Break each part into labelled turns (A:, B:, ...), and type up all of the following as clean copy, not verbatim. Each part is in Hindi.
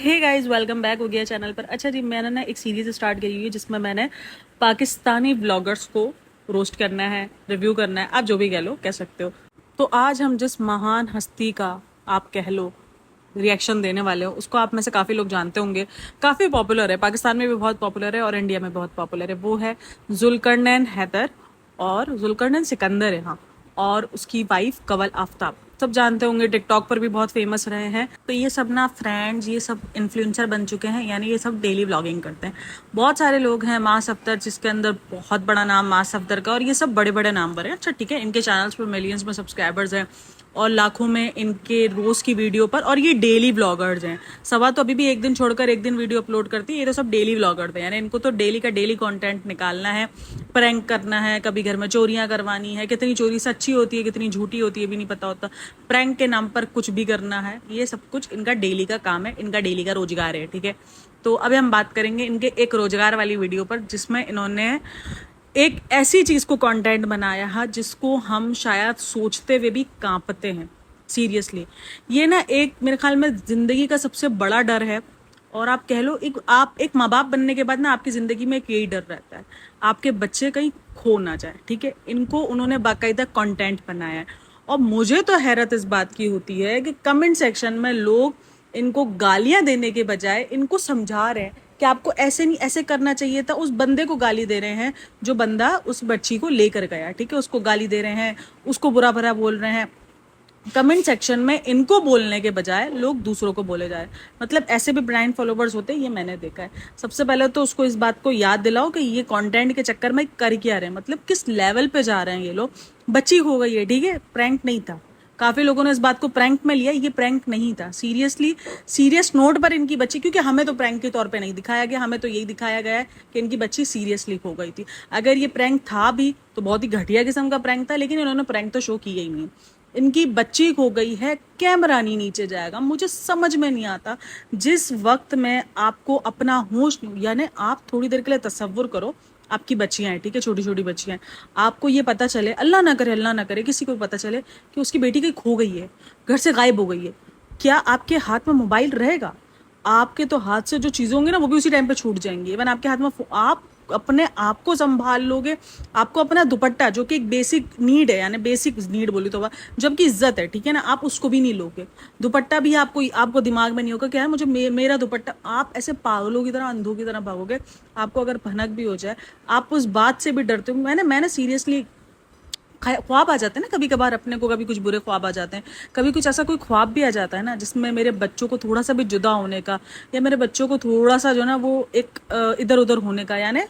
A: हे गाइस, वेलकम बैक हो गया चैनल पर। अच्छा जी, मैंने ना एक सीरीज स्टार्ट करी हुई है जिसमें मैंने पाकिस्तानी व्लॉगर्स को रोस्ट करना है, रिव्यू करना है, आप जो भी कह लो कह सकते हो। तो आज हम जिस महान हस्ती का आप कह लो रिएक्शन देने वाले हो, उसको आप में से काफ़ी लोग जानते होंगे। काफ़ी पॉपुलर है, पाकिस्तान में भी बहुत पॉपुलर है और इंडिया में बहुत पॉपुलर है। वो है जुल्करनैन हैदर, और जुल्करनैन सिकंदर है, हाँ। और उसकी वाइफ कवल आफ्ताब, सब जानते होंगे, टिकटॉक पर भी बहुत फेमस रहे हैं। तो ये सब ना फ्रेंड्स, ये सब इन्फ्लुएंसर बन चुके हैं, यानी ये सब डेली व्लॉगिंग करते हैं। बहुत सारे लोग हैं, मास अफ्तर जिसके अंदर बहुत बड़ा नाम मास अफ्तर का, और ये सब बड़े बड़े नाम पर हैं। अच्छा ठीक है, इनके चैनल्स पर मिलियंस में सब्सक्राइबर्स हैं और लाखों में इनके रोज की वीडियो पर, और ये डेली व्लॉगर्स हैं। सवा तो अभी भी एक दिन छोड़कर एक दिन वीडियो अपलोड करती है, ये तो सब डेली व्लॉगर्स हैं, यानी इनको तो डेली का डेली कंटेंट निकालना है, प्रैंक करना है, कभी घर में चोरियां करवानी है, कितनी चोरी सच्ची होती है कितनी झूठी होती है भी नहीं पता होता, प्रैंक के नाम पर कुछ भी करना है, ये सब कुछ इनका डेली का काम है, इनका डेली का रोजगार है, ठीक है। तो अभी हम बात करेंगे इनके एक रोजगार वाली वीडियो पर, जिसमें इन्होंने एक ऐसी चीज को कंटेंट बनाया है जिसको हम शायद सोचते हुए भी कांपते हैं। सीरियसली, ये ना एक मेरे ख्याल में जिंदगी का सबसे बड़ा डर है। और आप कह लो, आप एक माँ बाप बनने के बाद ना आपकी जिंदगी में एक यही डर रहता है, आपके बच्चे कहीं खो ना जाए, ठीक है। इनको उन्होंने बाकायदा कंटेंट बनाया है। और मुझे तो हैरत इस बात की होती है कि कमेंट सेक्शन में लोग इनको गालियां देने के बजाय इनको समझा रहे हैं कि आपको ऐसे नहीं, ऐसे करना चाहिए था। उस बंदे को गाली दे रहे हैं जो बंदा उस बच्ची को लेकर गया, ठीक है, उसको गाली दे रहे हैं, उसको बुरा भरा बोल रहे हैं। कमेंट सेक्शन में इनको बोलने के बजाय लोग दूसरों को बोले जाए, मतलब ऐसे भी ब्रांड फॉलोवर्स होते हैं, ये मैंने देखा है। सबसे पहले तो उसको इस बात को याद दिलाओ कि ये कंटेंट के चक्कर में कर क्या रहे हैं, मतलब किस लेवल पे जा रहे हैं ये लोग। बच्ची हो गई है, ठीक है, प्रैंक नहीं था। काफी लोगों ने इस बात को प्रैंक में लिया, ये प्रैंक नहीं था। सीरियसली, सीरियस नोट पर इनकी बच्ची, क्योंकि हमें तो प्रैंक के तौर पे नहीं दिखाया गया, हमें तो यही दिखाया गया है कि इनकी बच्ची सीरियसली खो गई थी। अगर ये प्रैंक था भी तो बहुत ही घटिया किस्म का प्रैंक था, लेकिन इन्होंने प्रैंक तो शो किया ही नहीं। इनकी बच्ची खो गई है, कैमरा नहीं नीचे जाएगा। मुझे समझ में नहीं आता, जिस वक्त में आपको अपना होश, यानी आप थोड़ी देर के लिए तसव्वुर करो, आपकी बच्चियां हैं, ठीक है, छोटी छोटी बच्चियां हैं, आपको ये पता चले, अल्लाह ना करे, अल्लाह ना करे किसी को पता चले कि उसकी बेटी कहीं खो गई है, घर से गायब हो गई है, क्या आपके हाथ में मोबाइल रहेगा? आपके तो हाथ से जो चीजें होंगी ना वो भी उसी टाइम पे छूट जाएंगी। इवन आपके हाथ में आप अपने आप को संभाल लोगे, आपको अपना दुपट्टा जो कि एक बेसिक नीड है, यानी बेसिक नीड बोली तो जबकि इज्जत है, ठीक है ना, आप उसको भी नहीं लोगे। दुपट्टा भी आपको दिमाग में नहीं होगा क्या है, मुझे मेरा दुपट्टा। आप ऐसे पागलों की तरह, अंधों की तरह भागोगे। आपको अगर भनक भी हो जाए, आप उस बात से भी डरते हो। मैंने सीरियसली, ख्वाब आ जाते हैं ना कभी कभार अपने को, कभी कुछ बुरे ख्वाब आ जाते हैं, कभी कुछ ऐसा कोई ख्वाब भी आ जाता है ना जिसमें मेरे बच्चों को थोड़ा सा भी जुदा होने का, या मेरे बच्चों को थोड़ा सा जो ना वो एक इधर उधर होने का, यानी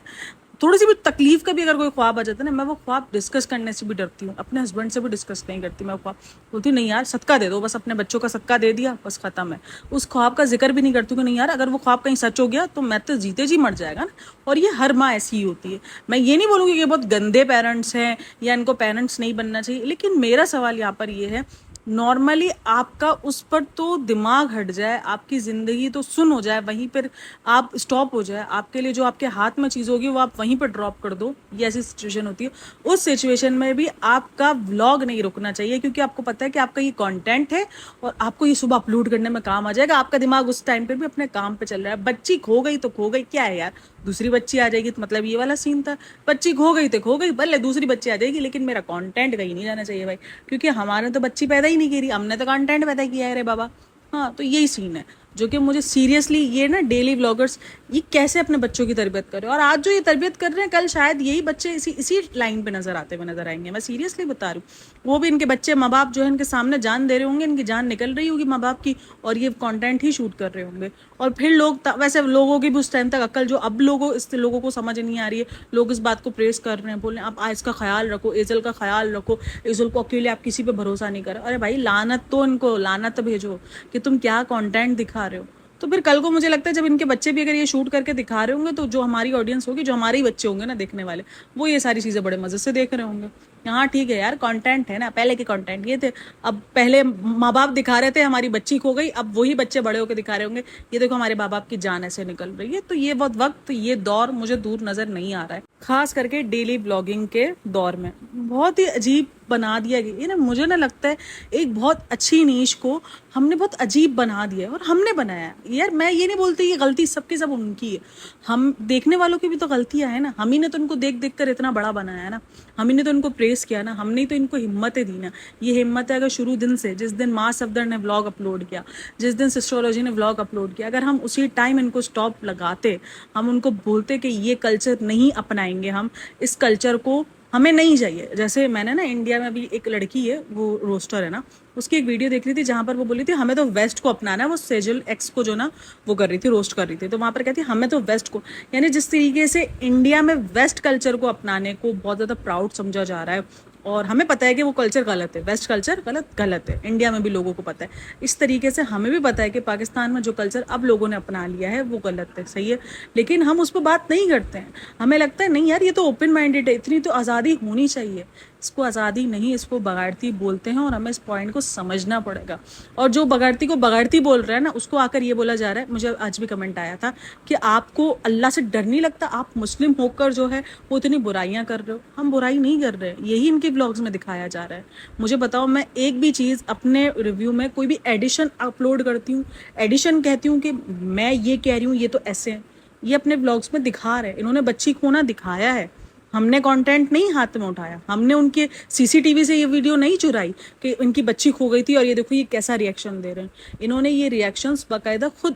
A: थोड़ी सी भी तकलीफ का भी अगर कोई ख्वाब आ जाता है ना, मैं वो ख्वाब डिस्कस करने से भी डरती हूँ। अपने हस्बैंड से भी डिस्कस नहीं करती मैं ख्वाब। बोलती नहीं यार, सदका दे दो, बस अपने बच्चों का सदका दे दिया, बस खत्म है। उस ख्वाब का जिक्र भी नहीं करती हूँ कि नहीं यार, अगर वो ख्वाब कहीं सच हो गया तो मैं तो जीते जी मर जाएगा ना। और ये हर माँ ऐसी ही होती है। मैं ये नहीं बोलूँगी कि बहुत गंदे पेरेंट्स हैं या इनको पेरेंट्स नहीं बनना चाहिए, लेकिन मेरा सवाल यहाँ पर ये है, नॉर्मली आपका उस पर तो दिमाग हट जाए, आपकी जिंदगी तो सुन हो जाए, वहीं पर आप स्टॉप हो जाए, आपके लिए जो आपके हाथ में चीज होगी वो आप वहीं पर ड्रॉप कर दो। ये ऐसी सिचुएशन होती है। उस सिचुएशन में भी आपका व्लॉग नहीं रुकना चाहिए, क्योंकि आपको पता है कि आपका ये कंटेंट है और आपको ये सुबह अपलोड करने में काम आ जाएगा। आपका दिमाग उस टाइम पे भी अपने काम पे चल रहा है। बच्ची खो गई तो खो गई, क्या है यार, दूसरी बच्ची आ जाएगी, तो मतलब ये वाला सीन था। बच्ची खो गई तो खो गई, भले दूसरी बच्ची आ जाएगी, लेकिन मेरा कंटेंट कहीं नहीं जाना चाहिए भाई, क्योंकि हमारे तो बच्ची पैदा ही नहीं करी, हमने तो कंटेंट पैदा किया है रे बाबा। हाँ, तो यही सीन है जो कि मुझे सीरियसली, ये ना डेली व्लॉगर्स ये कैसे अपने बच्चों की तरबियत कर रहे हैं, और आज जो ये तरबियत कर रहे हैं, कल शायद यही बच्चे इसी लाइन पे नजर आते हुए नजर आएंगे। मैं सीरियसली बता रही हूँ, वो भी इनके बच्चे, माँ बाप जो है इनके सामने जान दे रहे होंगे, इनकी जान निकल रही होगी माँ बाप की, और ये कंटेंट ही शूट कर रहे होंगे। और फिर लोग, वैसे लोगों की भी उस टाइम तक अक्ल जो अब लोगों को समझ नहीं आ रही है, लोग इस बात को प्रेस कर रहे हैं, बोल रहे हैं आप आयस का ख्याल रखो, एजल का ख्याल रखो, एजल को अकेले आप किसी पे भरोसा नहीं करो। अरे भाई, लानत तो इनको लानत भेजो कि तुम क्या कंटेंट दिखा रहे हो। तो फिर कल को मुझे लगता है जब इनके बच्चे भी अगर ये शूट करके दिखा रहे होंगे, तो जो हमारी ऑडियंस होगी, जो हमारे ही बच्चे होंगे ना देखने वाले, वो ये सारी चीजें बड़े मजे से देख रहे होंगे। हाँ ठीक है यार, कंटेंट है ना, पहले के कंटेंट ये थे। अब पहले माँ बाप दिखा रहे थे हमारी बच्ची खो गई, अब वही बच्चे बड़े होकर दिखा रहे होंगे ये देखो हमारे माँ बाप की जान ऐसे निकल रही है। तो ये वक्त, ये दौर मुझे दूर नजर नहीं आ रहा है। खास करके डेली ब्लॉगिंग के दौर में बहुत ही अजीब बना दिया गया ये ना। मुझे ना लगता है एक बहुत अच्छी नीश को हमने बहुत अजीब बना दिया है, और हमने बनाया है यार। मैं ये नहीं बोलती ये गलती सबकी सब उनकी है, हम देखने वालों की भी तो गलतियां है ना। हम ही ने तो उनको देख देख कर इतना बड़ा बनाया है ना, हम ही ने तो इनको प्रेस किया ना, हमने ही तो इनको हिम्मतें दी ना। ये हिम्मत है अगर शुरू दिन से, जिस दिन माँ सफदर ने व्लॉग अपलोड किया, जिस दिन सिस्टोलॉजी ने व्लॉग अपलोड किया, अगर हम उसी टाइम इनको स्टॉप लगाते, हम उनको बोलते कि ये कल्चर नहीं अपनाएंगे, हम इस कल्चर को हमें नहीं चाहिए। जैसे मैंने ना इंडिया में अभी एक लड़की है, वो रोस्टर है ना, उसकी एक वीडियो देख रही थी जहां पर वो बोली थी हमें तो वेस्ट को अपनाना है। वो सेजल एक्स को जो ना वो कर रही थी, रोस्ट कर रही थी, तो वहां पर कहती है हमें तो वेस्ट को, यानी जिस तरीके से इंडिया में वेस्ट कल्चर को अपनाने को बहुत ज्यादा प्राउड समझा जा रहा है, और हमें पता है कि वो कल्चर गलत है, वेस्ट कल्चर गलत है, इंडिया में भी लोगों को पता है। इस तरीके से हमें भी पता है कि पाकिस्तान में जो कल्चर अब लोगों ने अपना लिया है वो गलत है, सही है, लेकिन हम उस पर बात नहीं करते हैं। हमें लगता है नहीं यार ये तो ओपन माइंडेड है, इतनी तो आज़ादी होनी चाहिए। इसको आज़ादी नहीं, इसको बगाड़ती बोलते हैं, और हमें इस पॉइंट को समझना पड़ेगा। और जो बगाड़ती को बगाड़ती बोल रहा है ना, उसको आकर ये बोला जा रहा है, मुझे आज भी कमेंट आया था कि आपको अल्लाह से डर नहीं लगता, आप मुस्लिम होकर जो है वो इतनी बुराइयां कर रहे हो। हम बुराई नहीं कर रहे, यही इनके ब्लॉग्स में दिखाया जा रहा है। मुझे बताओ, मैं एक भी चीज़ अपने रिव्यू में कोई भी एडिशन अपलोड करती हूँ, एडिशन कहती हूँ कि मैं ये कह रही हूँ ये तो ऐसे है, ये अपने ब्लॉग्स में दिखा रहे हैं। इन्होंने बच्ची खोना दिखाया है, हमने कंटेंट नहीं हाथ में उठाया, हमने उनके सीसीटीवी से ये वीडियो नहीं चुराई कि इनकी बच्ची खो गई थी और ये देखो ये कैसा रिएक्शन दे रहे हैं। इन्होंने ये रिएक्शंस बाकायदा खुद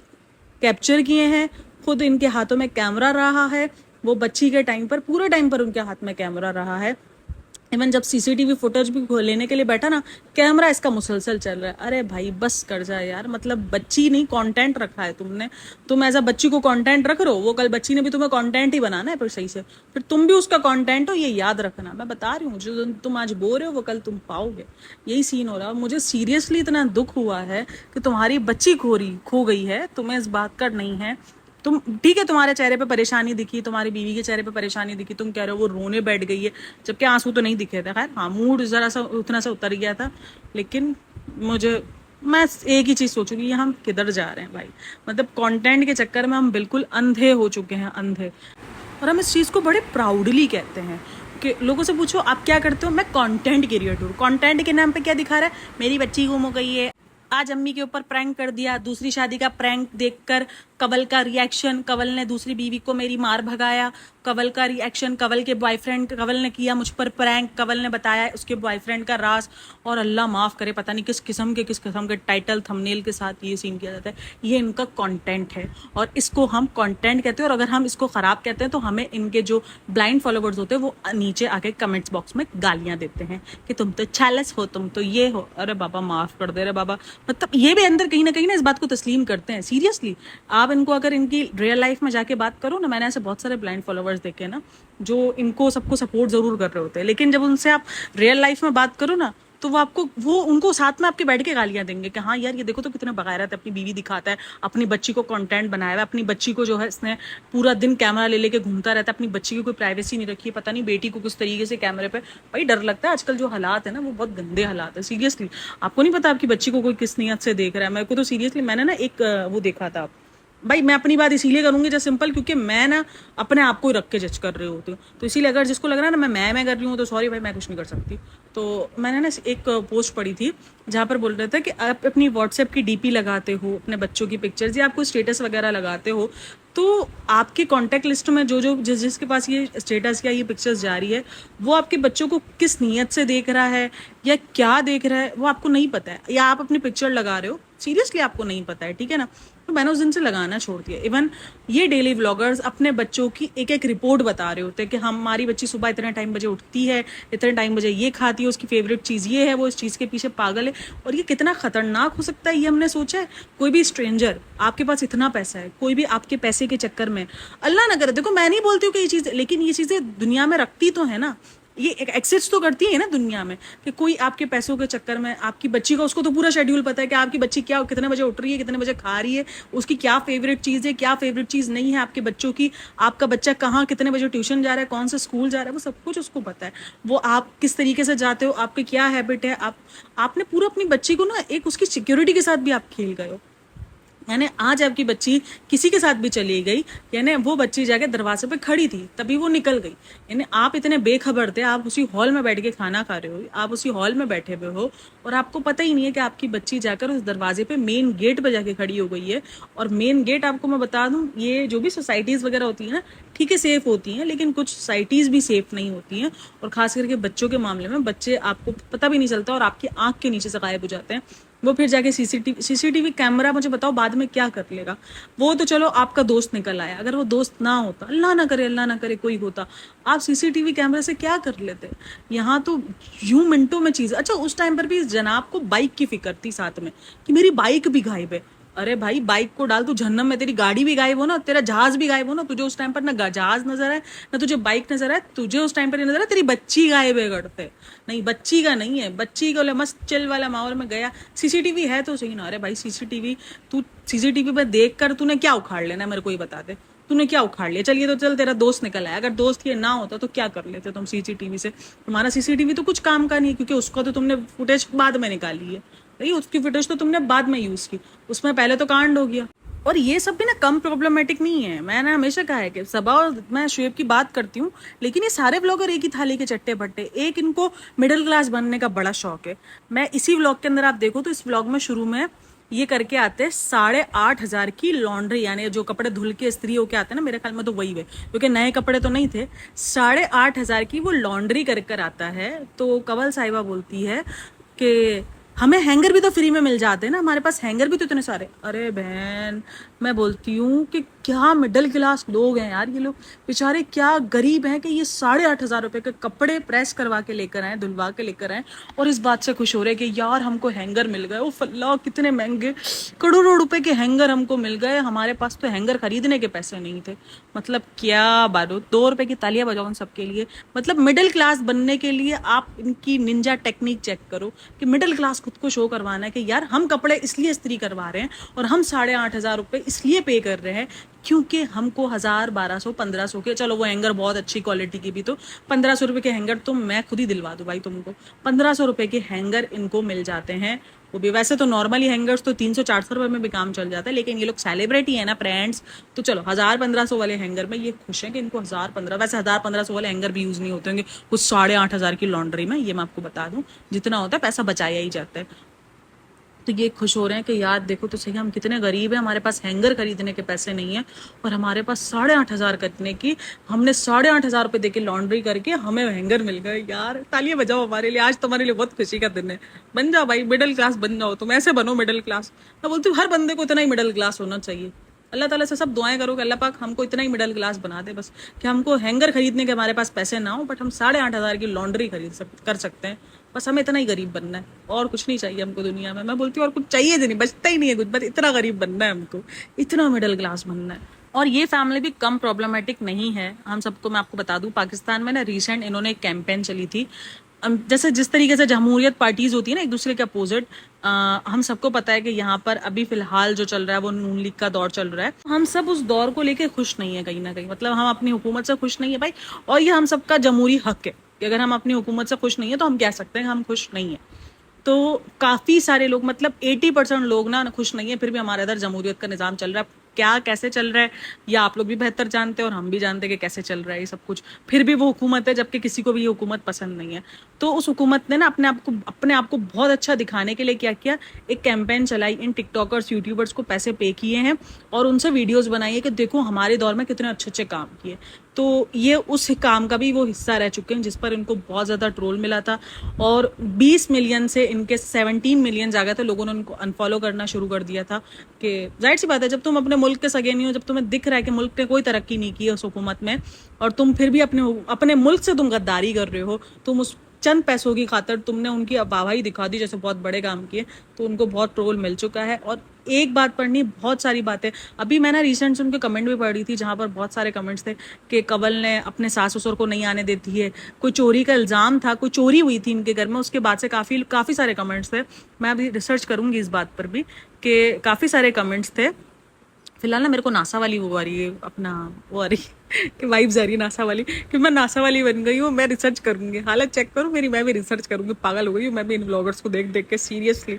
A: कैप्चर किए हैं, खुद इनके हाथों में कैमरा रहा है। वो बच्ची के टाइम पर, पूरे टाइम पर उनके हाथ में कैमरा रहा है। इवन जब सीसीटीवी फुटेज भी लेने के लिए बैठा ना, कैमरा इसका मुसलसल चल रहा है। अरे भाई बस कर जाए यार, मतलब बच्ची नहीं कंटेंट रखा है तुमने, तुम ऐसा बच्ची को कंटेंट रख रहे हो, वो कल बच्ची ने भी तुम्हें कंटेंट ही बनाना है फिर सही से, फिर तुम भी उसका कंटेंट हो, ये याद रखना। मैं बता रही हूँ, जो तुम आज बोल रहे हो वो कल तुम पाओगे, यही सीन हो रहा है। मुझे सीरियसली इतना दुख हुआ है कि तुम्हारी बच्ची खो गई है, तुम्हें इस बात का नहीं है। तुम ठीक है, तुम्हारे चेहरे पे परेशानी दिखी, तुम्हारी बीवी के चेहरे पे परेशानी दिखी, तुम कह रहे हो वो रोने बैठ गई है, जबकि आंसू तो नहीं दिखे थे। खैर हाँ, मूड जरा सा उतना सा उतर गया था, लेकिन मैं एक ही चीज सोचूंगी, हम किधर जा रहे हैं भाई। मतलब कंटेंट के चक्कर में हम बिल्कुल अंधे हो चुके हैं, अंधे। और हम इस चीज को बड़े प्राउडली कहते हैं कि लोगों से पूछो आप क्या करते हो, मैं कंटेंट क्रिएटर हूँ। कंटेंट के नाम पे क्या दिखा रहा है, मेरी बच्ची गुम हो गई है, आज अम्मी के ऊपर प्रैंक कर दिया, दूसरी शादी का प्रैंक देखकर कवल का रिएक्शन, कवल ने दूसरी बीवी को मेरी मार भगाया, कवल का रिएक्शन, कवल के बॉयफ्रेंड, कवल ने किया मुझ पर प्रैंक, कवल ने बताया उसके बॉयफ्रेंड का राज, और अल्लाह माफ करे पता नहीं किस किस्म के टाइटल थंबनेल के साथ ये सीन किया जाता है। ये इनका कंटेंट है और इसको हम कंटेंट कहते हैं। और अगर हम इसको खराब कहते हैं तो हमें इनके जो ब्लाइंड फॉलोवर्स होते हैं वो नीचे आके कमेंट्स बॉक्स में गालियां देते हैं कि तुम तो चालस हो, तुम तो ये हो। अरे बाबा माफ कर दे रे बाबा, मतलब ये भी अंदर कहीं ना इस बात को तस्लीम करते हैं। सीरियसली आप इनको अगर इनकी रियल लाइफ में जाके बात करो ना, मैंने ऐसे बहुत सारे ब्लाइंड फॉलोवर्स देखे ना जो इनको सबको सपोर्ट जरूर कर रहे होते हैं, लेकिन जब उनसे आप रियल लाइफ में बात करो ना तो वो उनको साथ में आपके बैठ के गालियां देंगे कि हाँ यार ये देखो तो कितने बगैरत है, अपनी बीवी दिखाता है, अपनी बच्ची को कंटेंट बनाया हुआ है, अपनी बच्ची को जो है इसने पूरा दिन कैमरा ले लेके घूमता रहता है, अपनी बच्ची की कोई प्राइवेसी नहीं रखी है, पता नहीं बेटी को किस तरीके से कैमरे पे। भाई डर लगता है, आजकल जो हालात है ना वो बहुत गंदे हालात है। सीरियसली आपको नहीं पता आपकी बच्ची को कोई किस नियत से देख रहा है। मेरे को तो सीरियसली मैंने ना एक वो देखा था, भाई मैं अपनी बात इसीलिए करूंगी जैसे सिंपल, क्योंकि मैं ना अपने आप को ही रख के जज कर रही होती हूँ, तो इसीलिए अगर जिसको लग रहा है ना मैं कर रही हूँ तो सॉरी भाई, मैं कुछ नहीं कर सकती। तो मैंने ना एक पोस्ट पढ़ी थी जहाँ पर बोल रहे थे कि आप अपनी व्हाट्सएप की डीपी लगाते हो, अपने बच्चों की पिक्चर्स या आपको स्टेटस वगैरह लगाते हो, तो आपके कॉन्टैक्ट लिस्ट में जो जिसके पास ये स्टेटस या ये पिक्चर्स जा रही है, वो आपके बच्चों को किस नीयत से देख रहा है या क्या देख रहा है वो आपको नहीं पता है, या आप अपनी पिक्चर लगा रहे हो, सीरियसली आपको नहीं पता है, ठीक है ना। तो मैंने उस दिन से लगाना छोड़ दिया। इवन ये डेली व्लॉगर्स अपने बच्चों की एक एक रिपोर्ट बता रहे होते हैं कि हमारी बच्ची सुबह इतने टाइम बजे उठती है, इतने टाइम बजे ये खाती है, उसकी फेवरेट चीज़ ये है, वो इस चीज़ के पीछे पागल है। और ये कितना खतरनाक हो सकता है ये हमने सोचा है। कोई भी स्ट्रेंजर, आपके पास इतना पैसा है, कोई भी आपके पैसे के चक्कर में, अल्लाह ना करे, देखो मैं नहीं बोलती हूँ कि ये चीज़, लेकिन ये चीज़ें दुनिया में रखती तो है ना, ये एक्सिस्ट तो करती है ना दुनिया में, कि कोई आपके पैसों के चक्कर में आपकी बच्ची का, उसको तो पूरा शेड्यूल पता है कि आपकी बच्ची क्या कितने बजे उठ रही है, कितने बजे खा रही है, उसकी क्या फेवरेट चीज़ है, क्या फेवरेट चीज़ नहीं है आपके बच्चों की, आपका बच्चा कहाँ कितने बजे ट्यूशन जा रहा है, कौन सा स्कूल जा रहा है, वो सब कुछ उसको पता है। वो आप किस तरीके से जाते हो, आपके क्या हैबिट है, आपने पूरा अपनी बच्ची को ना एक उसकी सिक्योरिटी के साथ भी आप खेल गए हो। यानी आज आपकी बच्ची किसी के साथ भी चली गई, यानी वो बच्ची जाके दरवाजे पे खड़ी थी तभी वो निकल गई। यानी आप इतने बेखबर थे, आप उसी हॉल में बैठ के खाना खा रहे हो, आप उसी हॉल में बैठे हुए हो और आपको पता ही नहीं है कि आपकी बच्ची जाकर उस दरवाजे पे मेन गेट पे जाके खड़ी हो गई है। और मेन गेट आपको मैं बता दूं, ये जो भी सोसाइटीज वगैरह होती है ना, ठीक है सेफ होती हैं, लेकिन कुछ सोसाइटीज भी सेफ नहीं होती हैं। और खास करके बच्चों के मामले में बच्चे आपको पता भी नहीं चलता और आपकी आंख के नीचे से गायब हो जाते हैं। वो फिर जाके सीसीटीवी कैमरा मुझे बताओ बाद में क्या कर लेगा। वो तो चलो आपका दोस्त निकल आया, अगर वो दोस्त ना होता, अल्लाह ना करे कोई होता, आप सीसीटीवी कैमरे से क्या कर लेते। यहाँ तो यूं मिनटों में चीज। अच्छा उस टाइम पर भी जनाब को बाइक की फिक्र थी साथ में कि मेरी बाइक भी गायब है। अरे भाई बाइक को डाल तू जहन्नम में, तेरी गाड़ी भी गायब हो ना, तेरा जहाज भी गायब हो ना, तुझे उस टाइम पर ना जहाज नजर आए ना तुझे बाइक नजर आए, तुझे उस टाइम पर नजर आए तेरी बच्ची गायब है करते। नहीं बच्ची का नहीं है, बच्ची को मस्त चिल वाला माहौल में गया। सीसीटीवी है तो सही ना। अरे भाई सीसीटीवी, तू सीसीटीवी पे देख कर तूने क्या उखाड़ लेना मेरे को ही बता दे, तूने क्या उखाड़ लिया। चलिए तो चल तेरा दोस्त निकल आया, अगर दोस्त ये ना होता तो क्या कर लेते तुम सीसीटीवी से। तुम्हारा सीसीटीवी तो कुछ काम का नहीं है क्योंकि उसको तो तुमने फुटेज बाद में निकाली है भाई, उसकी फुटेज तो तुमने बाद में यूज की, उसमें पहले तो कांड हो गया। और ये सब भी ना कम प्रॉब्लमेटिक नहीं है। मैंने हमेशा कहा है कि सबा और मैं शुएब की बात करती हूँ, लेकिन ये सारे व्लॉगर एक ही थाली के चट्टे बट्टे। एक इनको मिडिल क्लास बनने का बड़ा शौक है। मैं इसी व्लॉग के अंदर आप देखो तो इस व्लॉग में शुरू में ये करके आते हैं 8,500 की लॉन्ड्री, यानी जो कपड़े धुल के इस्त्री होके आते हैं ना, मेरे ख्याल में तो वही है क्योंकि नए कपड़े तो नहीं थे। 8,500 की वो लॉन्ड्री कर कर आता है। तो कंवल साहिबा बोलती है कि हमें हैंगर भी तो फ्री में मिल जाते हैं ना, हमारे पास हैंगर भी तो इतने सारे। अरे बहन मैं बोलती हूँ कि क्या मिडिल क्लास लोग हैं यार ये लोग, बेचारे क्या गरीब हैं कि ये 8,500 रुपए के कपड़े प्रेस करवा के लेकर आए, धुलवा के लेकर आए और इस बात से खुश हो रहे कि यार हमको हैंगर मिल गए। ओ अल्लाह कितने महंगे करोड़ों रुपए के हैंगर हमको मिल गए, हमारे पास तो हैंगर खरीदने के पैसे नहीं थे। मतलब क्या बारो, 2 रुपए की तालियां बजाओ उन सबके लिए। मतलब मिडिल क्लास बनने के लिए आप इनकी निंजा टेक्निक चेक करो कि मिडिल क्लास खुद को शो करवाना है कि यार हम कपड़े इसलिए इस्त्री करवा रहे हैं और हम 8,500 रुपए इसलिए पे कर रहे हैं क्योंकि हमको 1,000, 1,200, 1,500 के, चलो वो हैंगर बहुत अच्छी क्वालिटी की भी तो 1,500 रुपए के हैंगर तो मैं खुद ही दिलवा दूं भाई तुमको। 1,500 रुपए के हैंगर इनको मिल जाते हैं। वो भी वैसे तो नॉर्मली हैंगर्स तो 300-400 रुपए में भी काम चल जाता है, लेकिन ये लोग सेलिब्रिटी है ना फ्रेंड्स, तो चलो 1,000-1,500 वाले हैंगर में ये खुश हैं कि इनको 1,000-15, वैसे 1,000-1,500 वाले हैंगर भी यूज नहीं होते होंगे कुछ 8,500 की लॉन्ड्री में, ये मैं आपको बता दूं। जितना होता है पैसा बचाया ही जाता है। तो ये खुश हो रहे हैं कि यार देखो तो सही हम कितने गरीब हैं, हमारे पास हैंगर खरीदने के पैसे नहीं है और हमारे पास 8,500 करने की, हमने 8,500 रुपए देके लॉन्ड्री करके हमें हैंगर मिल गए। यार तालियां बजाओ हमारे लिए, आज तुम्हारे लिए बहुत खुशी का दिन है। बन जाओ भाई मिडिल क्लास बन जाओ, तुम ऐसे बनो मिडिल क्लास। मैं बोलती हूँ हर बंदे को इतना ही मिडिल क्लास होना चाहिए। अल्लाह ताला से सब दुआएं करो कि अल्लाह पाक हमको इतना ही मिडिल क्लास बना दे बस, कि हमको हैंगर खरीदने के हमारे पास पैसे ना हो बट हम 8,500 की लॉन्ड्री कर सकते हैं। बस हमें इतना ही गरीब बनना है और कुछ नहीं चाहिए हमको दुनिया में। मैं बोलती हूँ और कुछ चाहिए नहीं, बचता ही नहीं है कुछ, बस इतना गरीब बनना है हमको, इतना मिडिल क्लास बनना है। और ये फैमिली भी कम प्रॉब्लमेटिक नहीं है हम सबको। मैं आपको बता दूं पाकिस्तान में ना रिसेंट इन्होंने एक कैंपेन चली थी, जैसे जिस तरीके से जमहूरियत पार्टीज होती है ना एक दूसरे के अपोजिट, हम सबको पता है कि यहाँ पर अभी फिलहाल जो चल रहा है वो नून लीग का दौर चल रहा है। हम सब उस दौर को लेके खुश नहीं है कहीं ना कहीं, मतलब हम अपनी हुकूमत से खुश नहीं है भाई, और ये हम सबका जमहूरी हक है कि अगर हम अपनी हुकूमत से खुश नहीं है तो हम कह सकते हैं हम खुश नहीं है। तो काफी सारे लोग, मतलब 80% लोग ना खुश नहीं है, फिर भी हमारे इधर जमहूरियत का निजाम चल रहा है। क्या कैसे चल रहा है ये आप लोग भी बेहतर जानते हैं और हम भी जानते हैं कि कैसे चल रहा है ये सब कुछ। फिर भी वो हुकूमत है, जबकि किसी को भी ये हुकूमत पसंद नहीं है। तो उस हुकूमत ने ना अपने आप को बहुत अच्छा दिखाने के लिए क्या किया, एक कैंपेन चलाई, इन टिकटॉकर्स यूट्यूबर्स को पैसे पे किए हैं और उनसे वीडियोस बनाई है कि देखो हमारे दौर में कितने अच्छे अच्छे काम किए। तो ये उस काम का भी वो हिस्सा रह चुके हैं जिस पर इनको बहुत ज़्यादा ट्रोल मिला था और 20 मिलियन से इनके 17 मिलियन आ गए थे। लोगों ने उनको अनफॉलो करना शुरू कर दिया था कि जाहिर सी बात है जब तुम अपने मुल्क के सगे नहीं हो, जब तुम्हें दिख रहा है कि मुल्क ने कोई तरक्की नहीं की है उस हुकूमत में और तुम फिर भी अपने मुल्क से तुम गद्दारी कर रहे हो, तुम उस चंद पैसों की खातर तुमने उनकी वाहवाही दिखा दी जैसे बहुत बड़े काम किए, तो उनको बहुत ट्रोल मिल चुका है। और एक बात पढ़नी, बहुत सारी बातें, अभी मैंने रिसेंट से उनके कमेंट भी पढ़ रही थी जहां पर बहुत सारे कमेंट्स थे कि कंवल ने अपने सास ससुर को नहीं आने देती है, कोई चोरी का इल्जाम था, कोई चोरी हुई थी इनके घर में, उसके बाद से काफी सारे कमेंट्स थे। मैं अभी रिसर्च करूंगी इस बात पर भी कि काफी सारे कमेंट्स थे। फिलहाल ना मेरे को नासा वाली वो आ रही है, अपना वो आ रही है कि वाइब्स आ रही है नासा वाली, कि मैं नासा वाली बन गई हूँ। मैं रिसर्च करूंगी, हालत चेक करूँ मेरी, मैं भी रिसर्च करूंगी, पागल हो गई हूँ मैं भी इन ब्लॉगर्स को देख देख के सीरियसली।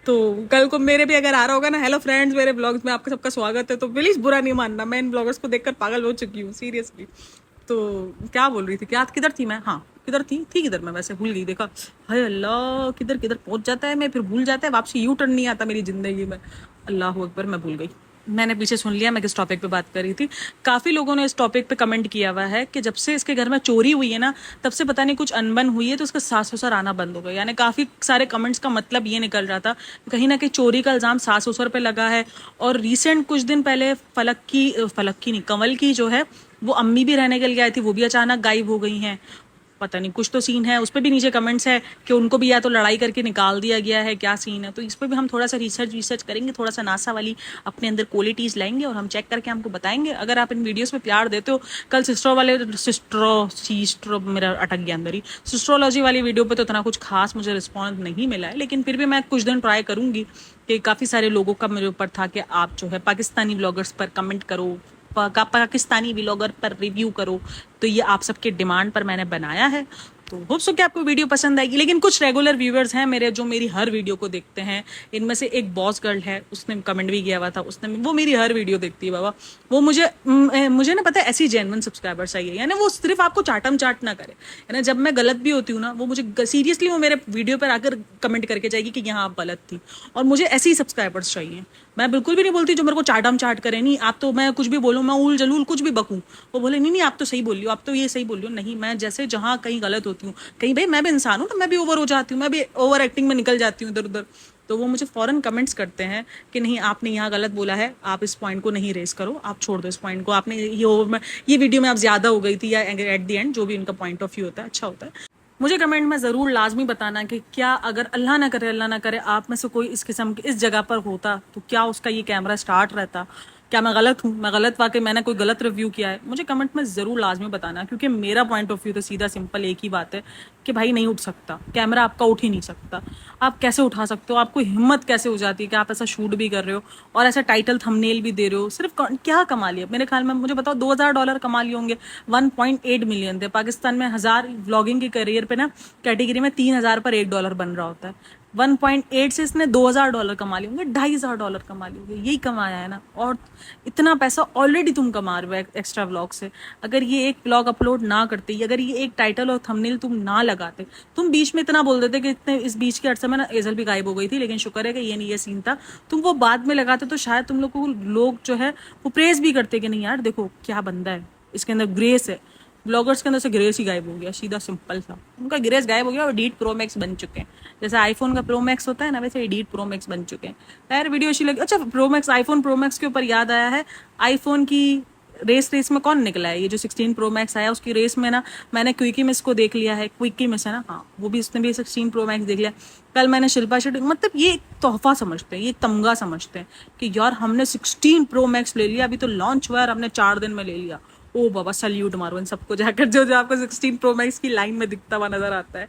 A: तो कल को मेरे भी अगर आ रहा होगा ना, हेलो फ्रेंड्स मेरे ब्लॉग्स में आपका सबका स्वागत है, तो प्लीज बुरा नहीं मानना, मैं इन ब्लॉगर्स को देखकर पागल हो चुकी हूँ सीरियसली। तो क्या बोल रही थी, क्या किधर थी मैं, हाँ किधर थी किधर मैं, वैसे भूल गई। देखा, हाय अल्लाह, किधर किधर पहुंच जाता है मैं, फिर भूल जाता है, वापसी यू टर्न नहीं आता मेरी जिंदगी में। अल्लाह अकबर, मैं भूल गई। मैंने पीछे सुन लिया मैं किस टॉपिक पे बात कर रही थी। काफी लोगों ने इस टॉपिक पे कमेंट किया हुआ है कि जब से इसके घर में चोरी हुई है ना, तब से पता नहीं कुछ अनबन हुई है, तो उसका सास ससुर आना बंद हो गया। यानी काफी सारे कमेंट्स का मतलब ये निकल रहा था कहीं ना कहीं चोरी का इल्जाम सास ससुर पे लगा है। और रिसेंट कुछ दिन पहले फलक की नहीं, कंवल की जो है वो अम्मी भी रहने के लिए आई थी, वो भी अचानक गायब हो गई हैं। पता नहीं कुछ तो सीन है। उस पर भी नीचे कमेंट्स है कि उनको भी या तो लड़ाई करके निकाल दिया गया है, क्या सीन है। तो इस पर भी हम थोड़ा सा रिसर्च करेंगे, थोड़ा सा नासा वाली अपने अंदर क्वालिटीज लाएंगे और हम चेक करके हमको बताएंगे। अगर आप इन वीडियोस में प्यार देते हो, कल सिस्ट्रो मेरा अटक गया अंदर ही, सिस्ट्रोलॉजी वाली वीडियो पे तो इतना कुछ खास मुझे रिस्पॉन्स नहीं मिला है, लेकिन फिर भी मैं कुछ दिन ट्राई करूंगी कि काफ़ी सारे लोगों का मेरे ऊपर था कि आप जो है पाकिस्तानी ब्लॉगर्स पर कमेंट करो, पाकिस्तानी व्लॉगर पर रिव्यू करो। तो ये आप सबके डिमांड पर मैंने बनाया है, तो होप सो कि आपको वीडियो पसंद आएगी। लेकिन कुछ रेगुलर व्यूअर्स हैं मेरे जो मेरी हर वीडियो को देखते हैं। इनमें से एक बॉस गर्ल है, उसने कमेंट भी किया हुआ था, वो मेरी हर वीडियो देखती है बाबा। वो मुझे ना पता है ऐसी जेन्युइन सब्सक्राइबर चाहिए, यानी वो सिर्फ आपको चाटम चाट ना करे। यानी जब मैं गलत भी होती हूँ ना, वो मुझे सीरियसली वो मेरे वीडियो पर आकर कमेंट करके जाएगी कि यहाँ आप गलत थी। और मुझे ऐसे ही सब्सक्राइबर्स चाहिए। मैं बिल्कुल भी नहीं बोलती जो मेरे को चाटम चाट करे, नहीं आप तो, मैं कुछ भी बोलूँ, मैं उल जलूल कुछ भी बकूँ, वो बोले नहीं आप तो सही बोल रही हो, आप तो ये सही बोल रही हो। नहीं, मैं जैसे जहाँ कहीं गलत होती हूँ, कहीं भाई मैं भी इंसान हूँ ना, मैं भी ओवर हो जाती हूँ, मैं भी ओवर एक्टिंग में निकल जाती हूँ इधर उधर। तो वो मुझे फौरन कमेंट्स करते हैं कि नहीं आपने यहाँ गलत बोला है, आप इस पॉइंट को नहीं रेस करो, आप छोड़ दो इस पॉइंट को, आपने ये वीडियो में आप ज्यादा हो गई थी, या एट द एंड जो भी उनका पॉइंट ऑफ व्यू होता है अच्छा होता है। मुझे कमेंट में ज़रूर लाजमी बताना कि क्या अगर अल्लाह ना करे आप में से कोई इस किस्म की इस जगह पर होता, तो क्या उसका ये कैमरा स्टार्ट रहता। क्या मैं गलत हूँ, मैं गलत वाकई मैंने कोई गलत रिव्यू किया है, मुझे कमेंट में ज़रूर लाजमी बताना। क्योंकि मेरा पॉइंट ऑफ व्यू तो सीधा सिंपल एक ही बात है कि भाई नहीं उठ सकता कैमरा, आपका उठ ही नहीं सकता। आप कैसे उठा सकते हो, आपको हिम्मत कैसे हो जाती है कि आप ऐसा शूट भी कर रहे हो और ऐसा टाइटल थंबनेल भी दे रहे हो। सिर्फ क्या कमा लिया मेरे ख्याल में, मुझे बताओ $2000 कमा लिए होंगे। 1.8 मिलियन थे पाकिस्तान में। 1000 व्लॉगिंग के करियर पे ना कैटेगरी में 3000 पर $1 बन रहा होता है। 1.8 से इसने $2000 कमा लिए होंगे, $2500 कमा लिए होंगे, यही कमाया है ना। और इतना पैसा ऑलरेडी तुम कमा रहे हो एक्स्ट्रा व्लॉग से। अगर ये एक व्लॉग अपलोड ना करते, अगर ये एक टाइटल और थंबनेल तुम ना लगाते, तुम बीच में इतना बोल देते कि इतने इस बीच के अरसे में ना एजल भी गायब हो गई थी, लेकिन शुक्र है कि ये नहीं ये सीन था, तुम वो बाद में लगाते तो शायद तुम लोग को लोग जो है वो प्रेज भी करते कि नहीं यार देखो क्या बंदा है, इसके अंदर ग्रेस है। ब्लॉगर्स के अंदर से ग्रेस ही गायब हो गया, सीधा सिंपल सा उनका ग्रेस गायब हो गया और एडिट प्रो मैक्स बन चुके हैं। जैसे आईफोन का प्रो मैक्स होता है ना, वैसे एडिट प्रो मैक्स बन चुके हैं। यार वीडियो अच्छी लगी। अच्छा pro max, iPhone pro max के ऊपर याद आया है, आईफोन की रेस में कौन निकला है, ये जो 16 प्रो मैक्स आया उसकी रेस में ना मैंने क्विकी मिस को देख लिया है। क्विकी मिस है ना, हाँ वो भी, उसने भी 16 प्रो मैक्स देख लिया। कल मैंने शिल्पा शेट्टी, मतलब ये एक तोहफा समझते हैं, ये तमगा समझते हैं कि यार हमने 16 प्रो मैक्स ले लिया, अभी तो लॉन्च हुआ है और हमने 4 दिन में ले लिया। ओ बाबा सल्यूट मारो इन सबको जाकर जो जो आपको 16 प्रो मैक्स की लाइन में दिखता हुआ नजर आता है।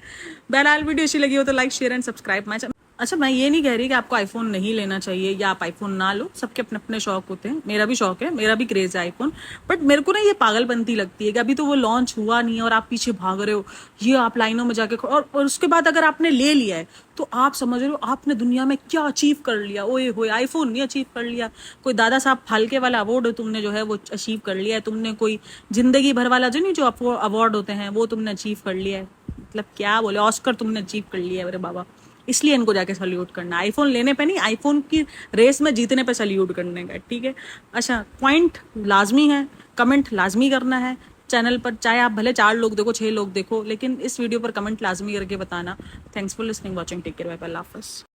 A: बहरहाल वीडियो अच्छी लगी हो तो like share and subscribe my channel. अच्छा मैं ये नहीं कह रही कि आपको आईफोन नहीं लेना चाहिए या आप आईफोन ना लो, सबके अपने अपने शौक होते हैं। मेरा भी शौक है, मेरा भी क्रेज है आईफोन, बट मेरे को ना ये पागलपंती लगती है कि अभी तो वो लॉन्च हुआ नहीं है और आप पीछे भाग रहे हो, ये आप लाइनों में जाके और उसके बाद अगर आपने ले लिया है तो आप समझ रहे हो आपने दुनिया में क्या अचीव कर लिया। ओए होए, आईफोन नहीं अचीव कर लिया, कोई दादा साहब फाल्के वाला अवार्ड तुमने जो है वो अचीव कर लिया है, तुमने कोई जिंदगी भर वाला जो नहीं जो अवार्ड होते हैं वो तुमने अचीव कर लिया है। मतलब क्या बोले, ऑस्कर तुमने अचीव कर लिया है मेरे बाबा। इसलिए इनको जाके सल्यूट करना, आईफोन लेने पे नहीं, आईफोन की रेस में जीतने पे सल्यूट करने का, ठीक है। अच्छा पॉइंट लाजमी है, कमेंट लाजमी करना है चैनल पर, चाहे आप भले 4 लोग देखो 6 लोग देखो, लेकिन इस वीडियो पर कमेंट लाजमी करके बताना। Thanks for listening, watching, take care, bye bye, अल्लाह हाफिज़।